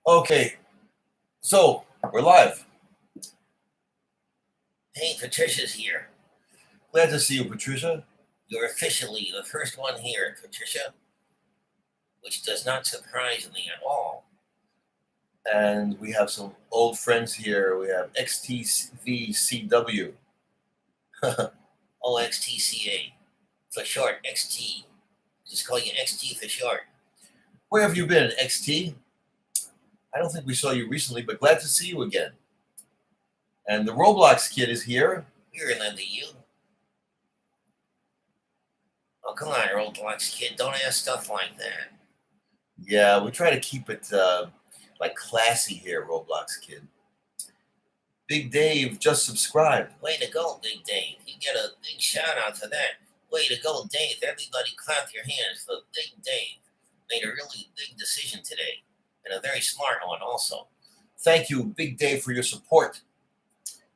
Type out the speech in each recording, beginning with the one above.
Okay, so we're live. Hey, Patricia's here. Glad to see you, Patricia. You're officially the first one here, Patricia, which does not surprise me at all. And we have some old friends here. We have XTVCW. OXTCA. For short, XT. Just call you XT for short. Where have you been, XT? I don't think we saw you recently, but glad to see you again. And the Roblox kid is here. We remember you. Oh, come on, Roblox kid. Don't ask stuff like that. Yeah, we try to keep it like classy here, Roblox kid. Big Dave just subscribed. Way to go, Big Dave. You get a big shout out for that. Way to go, Dave. Everybody clap your hands for Big Dave. Made a really big decision today. And a very smart one also. Thank you, Big Dave, for your support.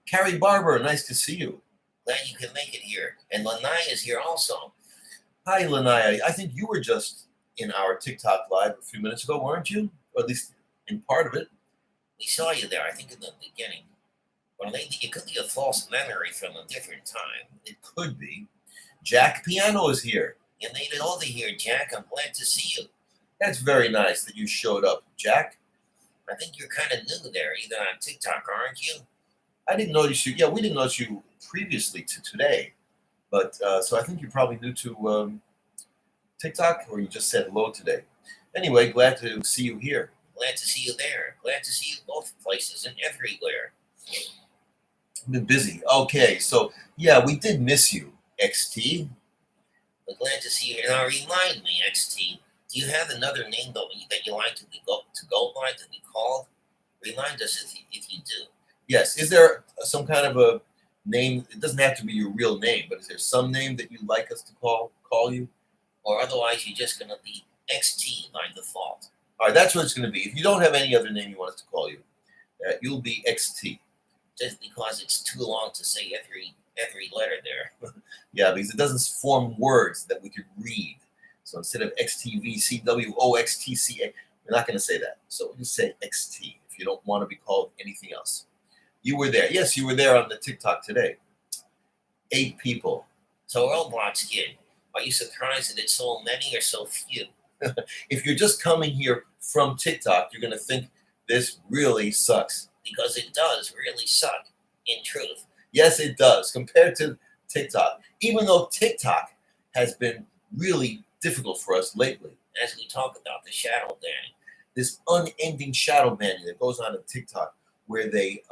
Carrie Barber, nice to see you. Glad you could make it here. And Lanai is here also. Hi, Lanaya. I think you were just in our TikTok live a few minutes ago, weren't you? Or at least in part of it. We saw you there, I think, in the beginning. Or maybe it could be a false memory from a different time. It could be. Jack Piano is here. You made it over here, Jack. I'm glad to see you. That's very nice that you showed up, Jack. I think you're kind of new there, either on TikTok, aren't you? I didn't notice you. Yeah, we didn't notice you previously to today. But so I think you're probably new to TikTok, or you just said hello today. Anyway, glad to see you here. Glad to see you there. Glad to see you both places and everywhere. I've been busy. Okay, so yeah, we did miss you, XT. But glad to see you. Now remind me, XT, do you have another name that you like to go by, to be called? Remind us if you do. Yes. Is there some kind of a name? It doesn't have to be your real name, but is there some name that you'd like us to call you? Or otherwise, you're just going to be XT by default. All right, that's what it's going to be. If you don't have any other name you want us to call you, you'll be XT. Just because it's too long to say every letter there. Yeah, because it doesn't form words that we could read. So instead of XTVCWOXTCA, we're not going to say that. So we'll just say XT if you don't want to be called anything else. You were there. Yes, you were there on the TikTok today. 8 people. So Roblox kid, are you surprised that it's so many or so few? If you're just coming here from TikTok, you're going to think this really sucks. Because it does really suck, in truth. Yes, it does, compared to TikTok. Even though TikTok has been really difficult for us lately. As we talk about the shadow banning. This unending shadow banning that goes on TikTok, where they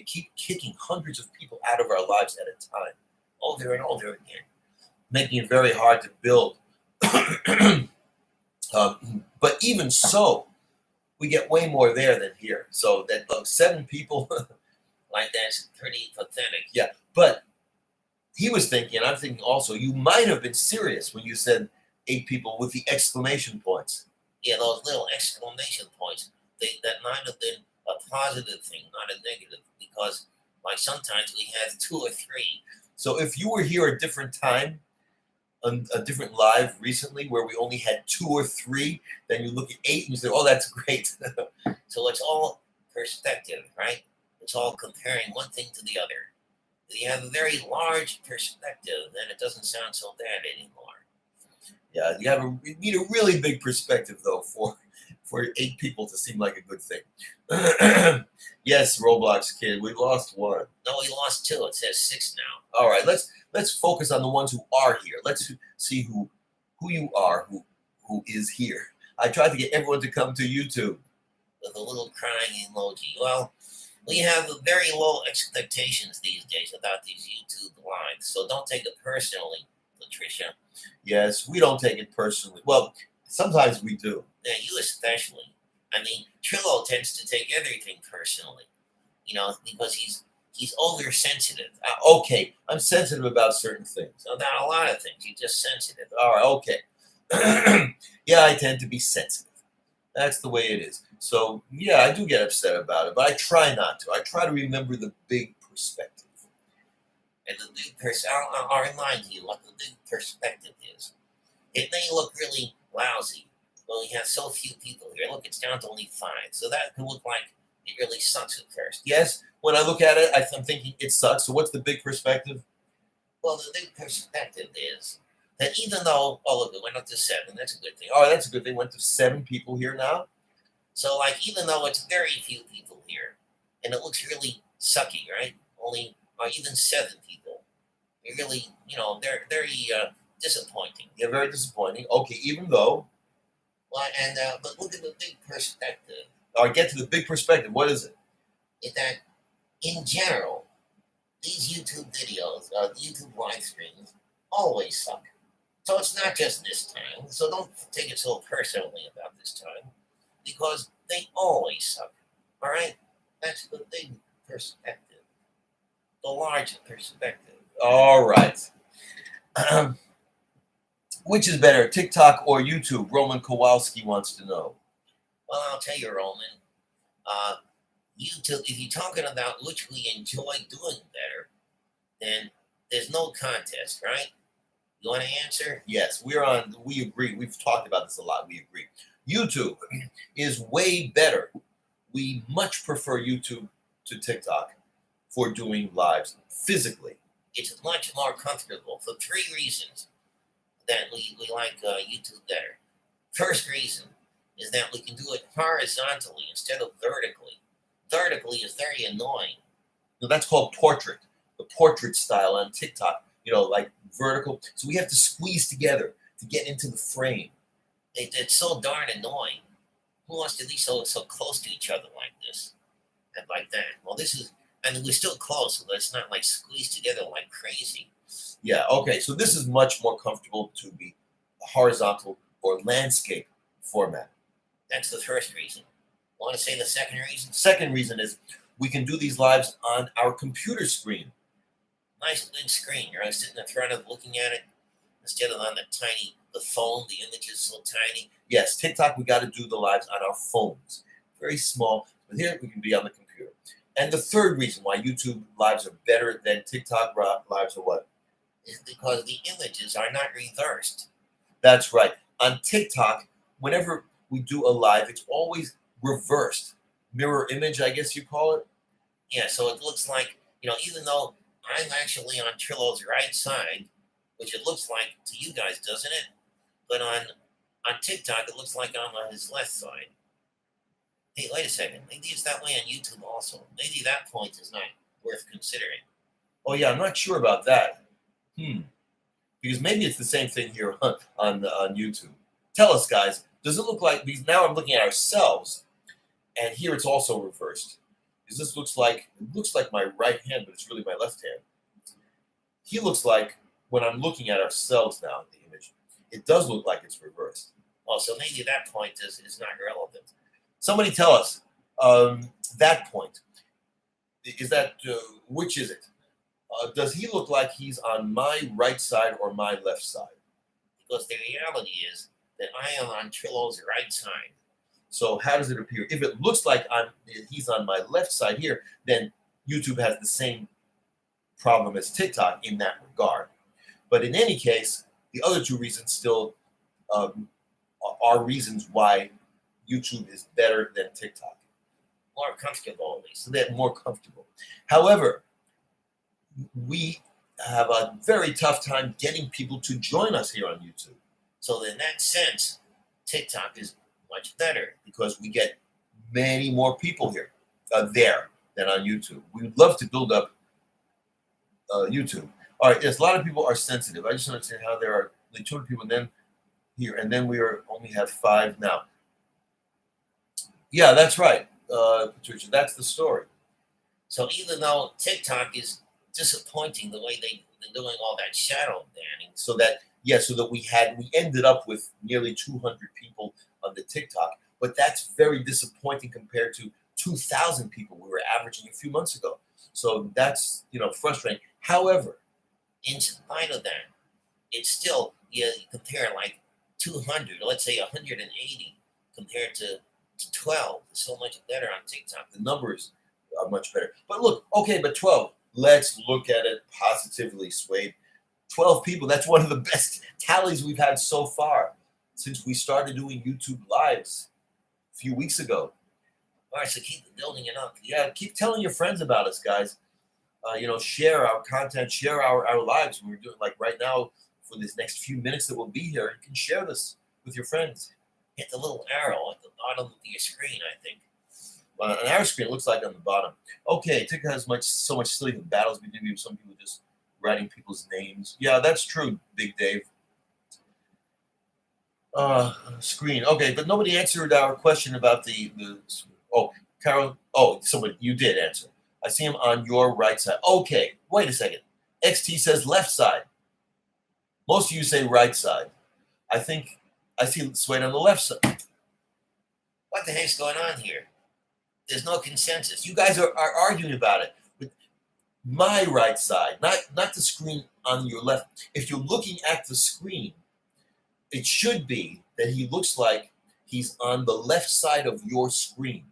keep kicking hundreds of people out of our lives at a time, over and over again, making it very hard to build. But even so, we get way more there than here. So that 7 people, like that's pretty pathetic. Yeah, but he was thinking, and I'm thinking also, you might have been serious when you said 8 people with the exclamation points. Yeah, those little exclamation points. That might have been a positive thing, not a negative, because like sometimes we have 2 or 3. So if you were here a different time, a different live recently where we only had 2 or 3, then you look at 8 and you say, oh, that's great. So it's all perspective, right? It's all comparing one thing to the other. If you have a very large perspective, then it doesn't sound so bad anymore. Yeah, you need a really big perspective, though, for 8 people to seem like a good thing. Yes, Roblox kid, we lost 1. No, we lost 2. It says 6 now. All right, let's focus on the ones who are here. Let's see who you are, who is here. I tried to get everyone to come to YouTube. With a little crying emoji. Well, we have very low expectations these days about these YouTube lives, so don't take it personally, Patricia. Yes, we don't take it personally. Well, sometimes we do. Yeah, you especially. I mean, Trillo tends to take everything personally, because he's oversensitive. Okay, I'm sensitive about certain things. About a lot of things. You're just sensitive. All right, okay. Yeah, I tend to be sensitive. That's the way it is. So, yeah, I do get upset about it, but I try not to. I try to remember the big perspective. And the big I'll remind you what the big perspective is. It may look really lousy, Well, we have so few people here. Look, it's down to only 5. So that could look like it really sucks at first. Yes, when I look at it, I'm thinking it sucks. So what's the big perspective? Well, the big perspective is that even though, oh, look, it went up to 7. That's a good thing. Oh, that's a good thing. Went to 7 people here now. So, like, even though it's very few people here, and it looks really sucky, right? Only, or even 7 people. It really, they're very disappointing. Yeah, very disappointing. Okay, even though. Well, but look at the big perspective. All right, get to the big perspective. What is it? Is that, in general, these YouTube videos, YouTube live streams, always suck. So it's not just this time. So don't take it so personally about this time, because they always suck. All right? That's the big perspective, the large perspective. All right. Which is better, TikTok or YouTube? Roman Kowalski wants to know. Well, I'll tell you, Roman. YouTube, if you're talking about which we enjoy doing better, then there's no contest, right? You want to answer? Yes, we agree. We've talked about this a lot. We agree. YouTube is way better. We much prefer YouTube to TikTok for doing lives physically. It's much more comfortable for 3 reasons that we like YouTube better. First reason is that we can do it horizontally instead of vertically. Vertically is very annoying. Now, that's called portrait, the portrait style on TikTok, like vertical. So we have to squeeze together to get into the frame. It's so darn annoying. Who wants to be so close to each other like this and like that? Well, we're still close, but it's not like squeezed together like crazy. Yeah, okay, so this is much more comfortable to be horizontal or landscape format. That's the first reason. Want to say the second reason? Second reason is we can do these lives on our computer screen. Nice big screen. You're sitting in front of looking at it instead of on the phone. The image is so tiny. Yes, TikTok, we got to do the lives on our phones. Very small, but here we can be on the computer. And the third reason why YouTube lives are better than TikTok lives are what? Is because the images are not reversed. That's right. On TikTok, whenever we do a live, it's always reversed. Mirror image, I guess you call it. Yeah, so it looks like, even though I'm actually on Trillo's right side, which it looks like to you guys, doesn't it? But on TikTok, it looks like I'm on his left side. Hey, wait a second. Maybe it's that way on YouTube also. Maybe that point is not worth considering. Oh, yeah, I'm not sure about that. Because maybe it's the same thing here on YouTube. Tell us, guys, does it look like, because now I'm looking at ourselves, and here it's also reversed. Because this looks like my right hand, but it's really my left hand. He looks like, when I'm looking at ourselves now in the image, it does look like it's reversed. Oh, so maybe that point is not relevant. Somebody tell us that point. Is that, which is it? Does he look like he's on my right side or my left side? Because the reality is that I am on Trillo's right side. So how does it appear? If it looks like he's on my left side here, then YouTube has the same problem as TikTok in that regard. But in any case, the other 2 reasons still are reasons why YouTube is better than TikTok. More comfortable, at least. So they're more comfortable. However, we have a very tough time getting people to join us here on YouTube. So in that sense, TikTok is much better. Because we get many more people here there than on YouTube. We would love to build up YouTube. All right, yes, a lot of people are sensitive. I just understand how there are like 200 people and then here, and then we only have 5 now. Yeah, that's right, Patricia. That's the story. So even though TikTok is disappointing the way they've been doing all that shadow banning, so that we ended up with nearly 200 people on the TikTok, but that's very disappointing compared to 2,000 people we were averaging a few months ago. So that's frustrating. However, in spite of that, it's still you compare like 200, let's say 180 compared to 12. It's so much better on TikTok. The numbers are much better. But look, okay, but 12. Let's look at it positively, Suede. 12 people. That's one of the best tallies we've had so far. since we started doing YouTube lives a few weeks ago. All right, so keep building it up. Yeah, keep telling your friends about us, guys. Share our content, share our lives. We're doing like right now for this next few minutes that we'll be here. You can share this with your friends. Hit the little arrow at the bottom of your screen, I think. On our screen, it looks like on the bottom. Okay, TikTok has so much silly battles between people. Some people just writing people's names. Yeah, that's true, Big Dave. Screen. Okay, but nobody answered our question about the. Oh, Carol. Oh, somebody, you did answer. I see him on your right side. Okay, wait a second. XT says left side. Most of you say right side. I think I see Suede on the left side. What the heck's going on here? There's no consensus. You guys are arguing about it. With my right side, not the screen on your left. If you're looking at the screen, it should be that he looks like he's on the left side of your screen.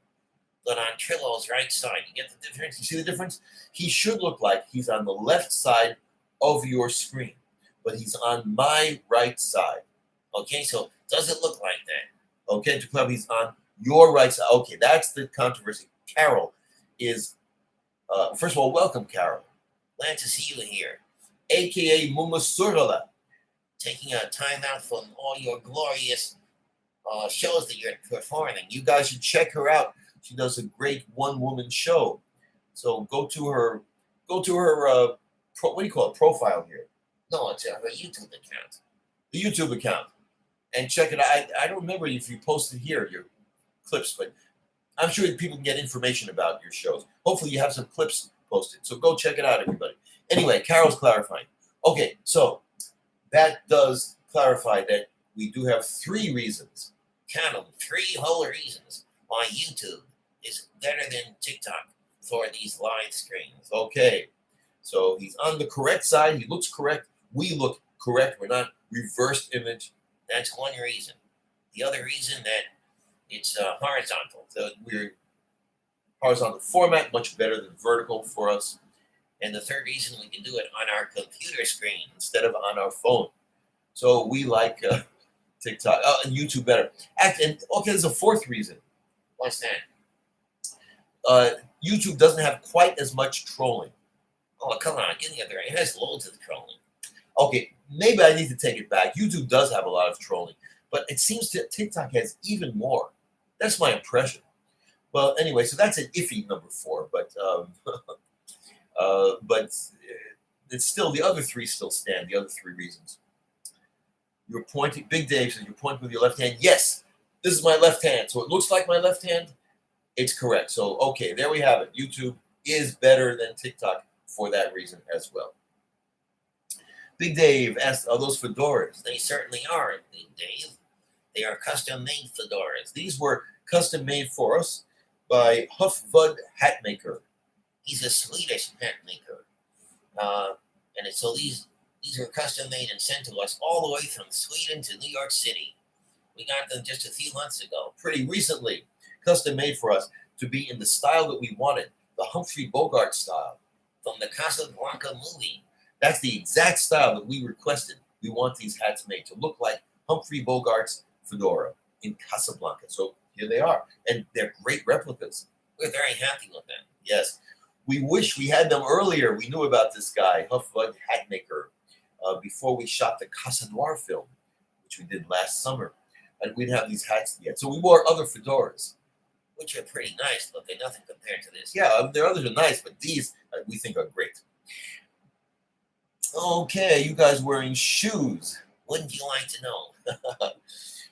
But on Trillo's right side, you get the difference? You see the difference? He should look like he's on the left side of your screen, but he's on my right side. Okay, so does it look like that? Okay, to clarify, he's on your right side. Okay, that's the controversy. Carol is, first of all, welcome, Carol. Glad to see you here. AKA Muma Surala. Taking a time out from all your glorious shows that you're performing. You guys should check her out. She does a great one-woman show. So go to her what do you call it, profile here? No, it's her YouTube account. The YouTube account. And check it out. I don't remember if you posted here your clips, but I'm sure people can get information about your shows. Hopefully you have some clips posted. So go check it out, everybody. Anyway, Carol's clarifying. Okay, so that does clarify that we do have 3 reasons. Count them, 3 whole reasons why YouTube is better than TikTok for these live streams. Okay, so he's on the correct side. He looks correct. We look correct. We're not reversed image. That's one reason. The other reason that it's horizontal. So we're horizontal format, much better than vertical for us. And the third reason, we can do it on our computer screen instead of on our phone. So we like TikTok and YouTube better. Okay, there's a 4th reason. What's that? YouTube doesn't have quite as much trolling. Oh, come on, get the other. It has loads of trolling. Okay, maybe I need to take it back. YouTube does have a lot of trolling, but it seems that TikTok has even more. That's my impression. Well, anyway, so that's an iffy number 4, but it's still, the other 3 still stand. The other 3 reasons. You're pointing. Big Dave says you're pointing with your left hand. Yes, this is my left hand, so it looks like my left hand. It's correct. So okay, there we have it. YouTube is better than TikTok for that reason as well. Big Dave asked, are those fedoras? They certainly are, Big Dave. They are custom-made fedoras. These were custom-made for us by Hatmaker. He's a Swedish hat maker. So these are custom-made and sent to us all the way from Sweden to New York City. We got them just a few months ago. Pretty recently. Custom-made for us to be in the style that we wanted. The Humphrey Bogart style. From the Casablanca movie. That's the exact style that we requested. We want these hats made to look like Humphrey Bogart's fedora in Casablanca. So here they are. And they're great replicas. We're very happy with them. Yes. We wish we had them earlier. We knew about this guy, Hatmaker, before we shot the Casa Noir film, which we did last summer. And we didn't have these hats yet. So we wore other fedoras. Which are pretty nice, but they're nothing compared to this. Yeah, their others are nice, but these we think are great. Okay, you guys wearing shoes. Wouldn't you like to know?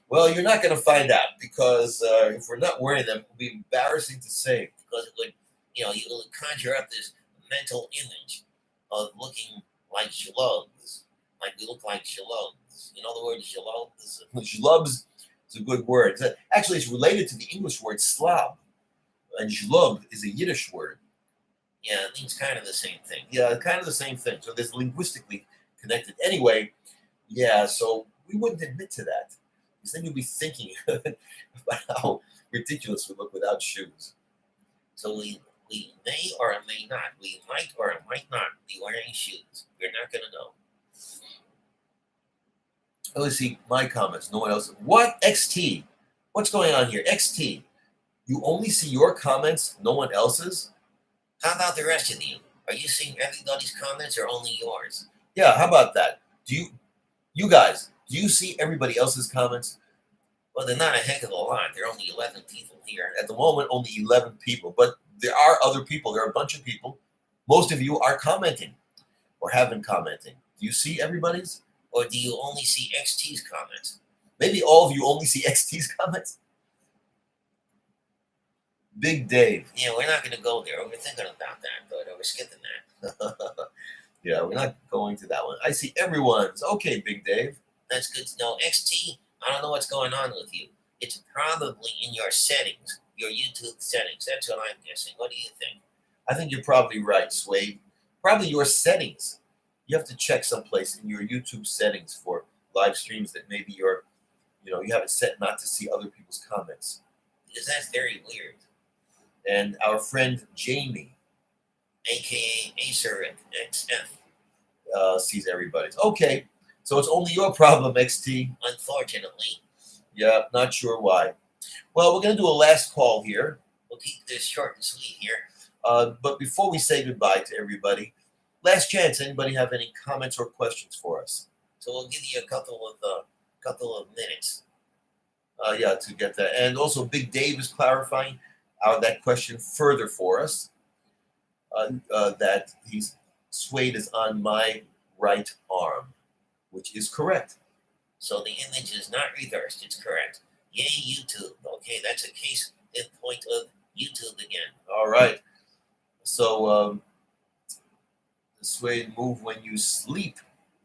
Well, you're not going to find out because if we're not wearing them, it will be embarrassing to say. Because it would, you would conjure up this mental image of looking like shlubs. Like we look like shlubs. You know the word shlubs? Shlubs is a good word. Actually, it's related to the English word slob. And zhlub is a Yiddish word. Yeah, it means kind of the same thing. Yeah, kind of the same thing. So there's linguistically connected. Anyway, yeah, so we wouldn't admit to that. Because then you'd be thinking about how ridiculous we look without shoes. So we may or may not, we might or might not be wearing shoes. We're not going to know. Let's see my comments. No one else. What? XT? What's going on here? XT. You only see your comments, no one else's? How about the rest of you? Are you seeing everybody's comments or only yours? Yeah, how about that? You guys, do you see everybody else's comments? Well, they're not a heck of a lot. There are only 11 people here. At the moment, only 11 people, but there are other people. There are a bunch of people. Most of you are commenting or have been commenting. Do you see everybody's? Or do you only see XT's comments? Maybe all of you only see XT's comments? Big Dave. Yeah, we're not going to go there. We're thinking about that, but we're skipping that. Yeah, we're not going to that one. I see everyone's. Okay, Big Dave. That's good to know. XT, I don't know what's going on with you. It's probably in your settings, your YouTube settings. That's what I'm guessing. What do you think? I think you're probably right, Suede. Probably your settings. You have to check someplace in your YouTube settings for live streams that maybe you have it set not to see other people's comments. Because that's very weird. And our friend Jamie, AKA Acer XF, sees everybody's. Okay, so it's only your problem, XT. unfortunately. Yeah, not sure why. Well, we're going to do a last call here. We'll keep this short and sweet here. But before we say goodbye to everybody, last chance. Anybody have any comments or questions for us? So we'll give you a couple of minutes. Yeah, to get that. And also, Big Dave is clarifying that question further for us. That Suede is on my right arm, which is correct. So the image is not reversed. It's correct. Yay, YouTube. Okay, that's a case in point of YouTube again. All right. So, Suede, move when you sleep.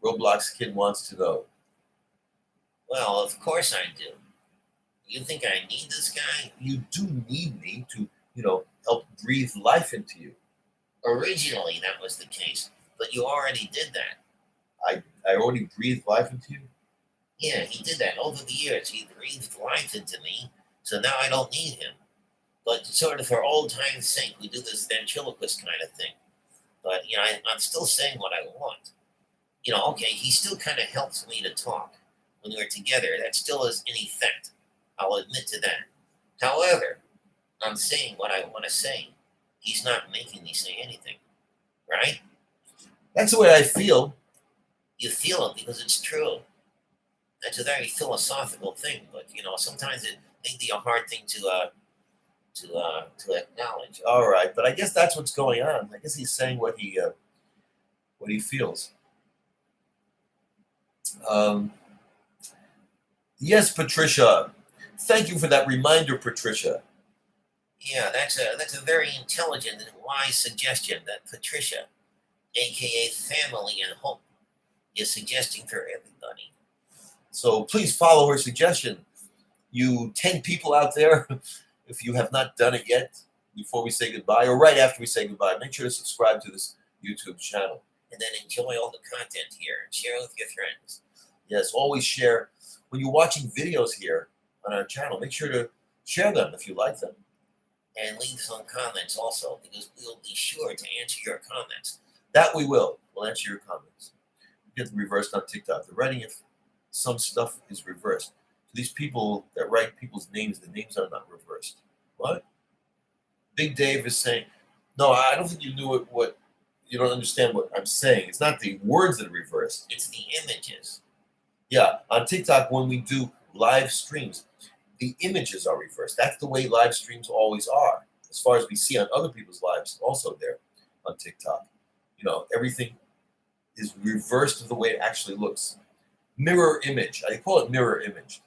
Roblox Kid wants to know. Well, of course I do. You think I need this guy? You do need me to, help breathe life into you. Originally, that was the case, but you already did that. I already breathed life into you? Yeah, he did that over the years. He breathed life into me, so now I don't need him. But sort of for old time's sake, we do this ventriloquist kind of thing. But, I'm still saying what I want. Okay, he still kind of helps me to talk. When we're together, that still is in effect. I'll admit to that. However, I'm saying what I want to say. He's not making me say anything. Right? That's the way I feel. You feel it because it's true. That's a very philosophical thing, but sometimes it may be a hard thing to acknowledge. All right, but I guess that's what's going on. I guess he's saying what he feels. Yes, Patricia. Thank you for that reminder, Patricia. Yeah, that's a very intelligent and wise suggestion that Patricia, aka Family and Hope, is suggesting for everybody. So please follow her suggestion. You 10 people out there, if you have not done it yet, before we say goodbye or right after we say goodbye, make sure to subscribe to this YouTube channel. And then enjoy all the content here and share with your friends. Yes, always share. When you're watching videos here on our channel, make sure to share them if you like them. And leave some comments also, because we'll be sure to answer your comments. That we will. We'll answer your comments. Get them reversed on TikTok. The writing of some stuff is reversed. So these people that write people's names, the names are not reversed. What? Big Dave is saying, no, I don't think you knew what you don't understand what I'm saying. It's not the words that are reversed. It's the images. Yeah, on TikTok, when we do live streams, the images are reversed. That's the way live streams always are. As far as we see on other people's lives, also there on TikTok. Everything is reversed of the way it actually looks. Mirror image. I call it mirror image.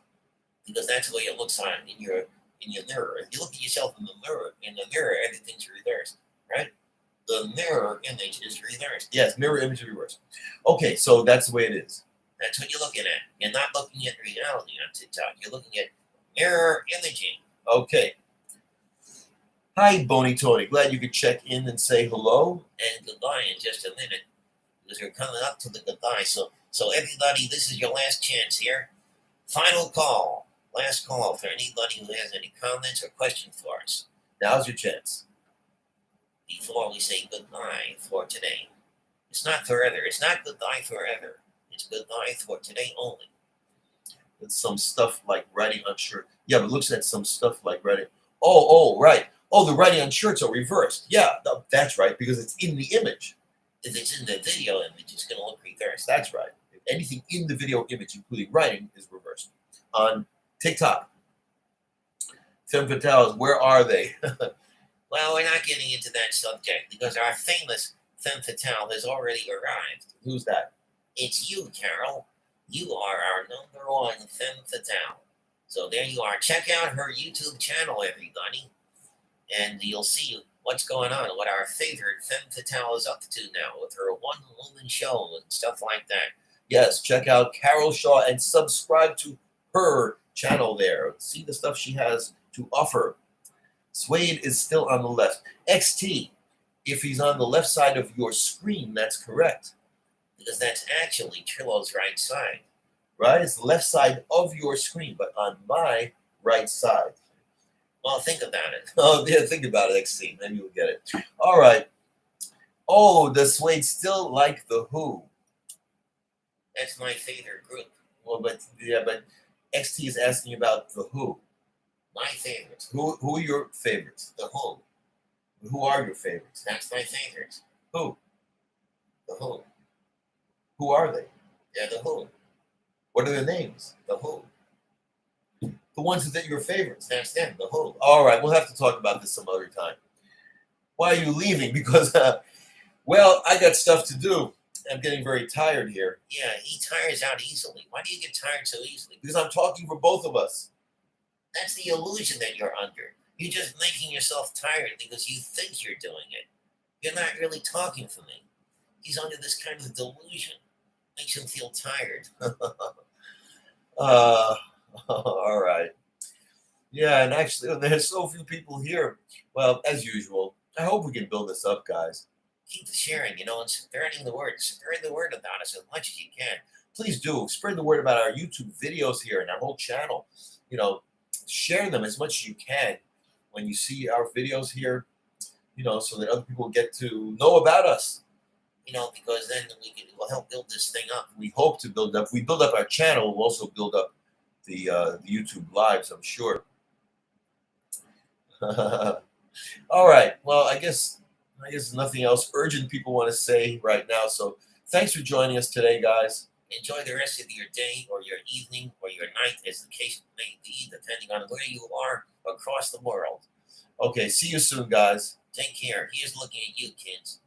Because that's the way it looks on in your mirror. If you look at yourself in the mirror, everything's reversed, right? The mirror image is reversed. Yes, mirror image is reversed. Okay, so that's the way it is. That's what you're looking at. You're not looking at reality on TikTok. You're looking at mirror imaging. Okay. Hi, Boney Tony. Glad you could check in and say hello. And goodbye in just a minute. Because we're coming up to the goodbye. So everybody, this is your last chance here. Final call. Last call for anybody who has any comments or questions for us. Now's your chance. Before we say goodbye for today. It's not forever. It's not goodbye forever. It's goodbye for today only. It's some stuff like writing on shirt. Yeah, but looks at some stuff like writing. Oh, right. Oh, the writing on shirts are reversed. Yeah, that's right, because it's in the image. If it's in the video image, it's going to look reversed. That's right. If anything in the video image, including writing, is reversed. On TikTok, Femme Fatales, where are they? Well, we're not getting into that subject because our famous Femme Fatale has already arrived. Who's that? It's you, Carol. You are our #1 Femme Fatale. So there you are. Check out her YouTube channel, everybody. And you'll see what's going on, what our favorite Femme Fatale is up to now with her one-woman show and stuff like that. Yes, check out Carol Shaw and subscribe to her channel there. See the stuff she has to offer. Suede is still on the left. XT, if he's on the left side of your screen, that's correct. Because that's actually Trillo's right side. Right? It's the left side of your screen, but on my right side. Well, think about it. Oh, yeah, think about it, XT. Maybe you'll get it. All right. Oh, does Suede still like The Who? That's my favorite group. Well, but XT is asking about The Who. My favorites. Who are your favorites? The Who. Who are your favorites? That's my favorites. Who? The Who. Who are they? They're The Who. What are their names? The Who. The ones that are your favorites. That's them. The Who. All right, we'll have to talk about this some other time. Why are you leaving? Because, well, I got stuff to do. I'm getting very tired here. Yeah, he tires out easily. Why do you get tired so easily? Because I'm talking for both of us. That's the illusion that you're under. You're just making yourself tired because you think you're doing it. You're not really talking for me. He's under this kind of delusion. Makes him feel tired. All right. Yeah, and actually, there's so few people here. Well, as usual, I hope we can build this up, guys. Keep sharing, and spreading the word. Spread the word about us as much as you can. Please do. Spread the word about our YouTube videos here and our whole channel. Share them as much as you can when you see our videos here, so that other people get to know about us. Because then we'll help build this thing up. We hope to build up. If we build up our channel, we'll also build up the YouTube lives, I'm sure. All right. Well, I guess nothing else urgent people want to say right now. So thanks for joining us today, guys. Enjoy the rest of your day or your evening or your night, as the case may be, depending on where you are across the world. Okay. See you soon, guys. Take care. Here's looking at you, kids.